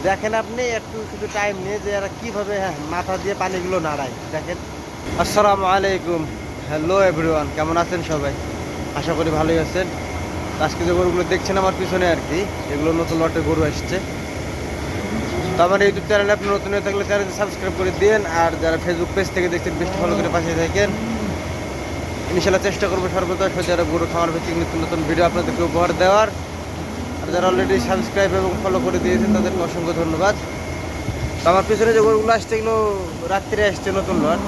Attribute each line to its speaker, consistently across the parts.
Speaker 1: দেখেন আপনি একটু শুধু টাইম নিয়ে যে এরা কীভাবে মাথা দিয়ে পানিগুলো নাড়ায় দেখেন। আসসালামু আলাইকুম, হ্যালো এভরিওয়ান, কেমন আছেন সবাই? আশা করি ভালোই আছেন। আজকে যে গরুগুলো দেখছেন আমার পিছনে আর কি, এগুলো নতুন লটে গরু আসছে। তো আমার ইউটিউব চ্যানেলে আপনি নতুন হয়ে থাকলে চ্যানেলটি সাবস্ক্রাইব করে দিন, আর যারা ফেসবুক পেজ থেকে দেখছেন পেজটি ফলো করে পাশে থাকেন। ইনশাল্লাহ চেষ্টা করবো সর্বদা যারা গরু খামার ভিত্তিক নতুন নতুন ভিডিও আপনাদেরকে উপহার দেওয়ার। আর যারা অলরেডি সাবস্ক্রাইব এবং ফলো করে দিয়েছেন তাদেরকে অসংখ্য ধন্যবাদ। তো আমার পিছনে যে গরুগুলো আসছে এগুলো রাত্রে আসছে নতুন লট।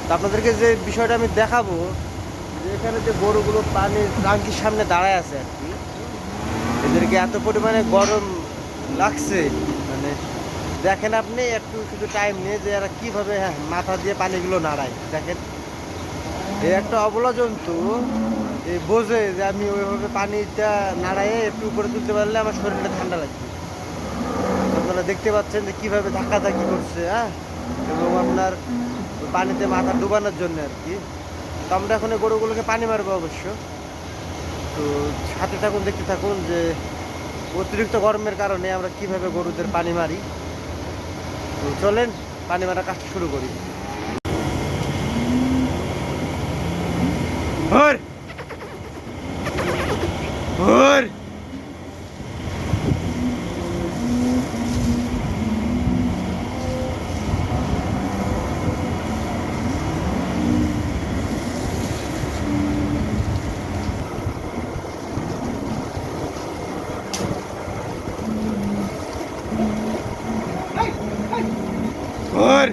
Speaker 1: তো আপনাদেরকে যে বিষয়টা আমি দেখাবো, যে এখানে যে গরুগুলো পানির ট্যাঙ্কির সামনে দাঁড়ায় আছে আর কি, এদেরকে এত পরিমাণে গরম লাগছে, মানে দেখেন আপনি একটু শুধু টাইম নিয়ে যে এরা কীভাবে মাথা দিয়ে পানিগুলো নাড়ায় দেখেন। এই একটা অবলা জন্তু এই বোঝে যে আমি ওইভাবে পানিটা নাড়াইয়ে একটু উপরে তুলতে পারলে আমার শরীরটা ঠান্ডা লাগবে। আপনারা দেখতে পাচ্ছেন যে কীভাবে ধাক্কাধাক্কি করছে, এবং আপনার পানিতে মাথা ডুবানোর জন্য আর কি। তো আমরা এখন এই গরুগুলোকে পানি মারবো অবশ্য। তো সাথে থাকুন, দেখতে থাকুন যে অতিরিক্ত গরমের কারণে আমরা কিভাবে গরুদের পানি মারি। তো চলেন পানি মারার কাজটা শুরু করি। ভোর ভোর ভোর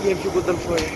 Speaker 1: EMC قدام شوية.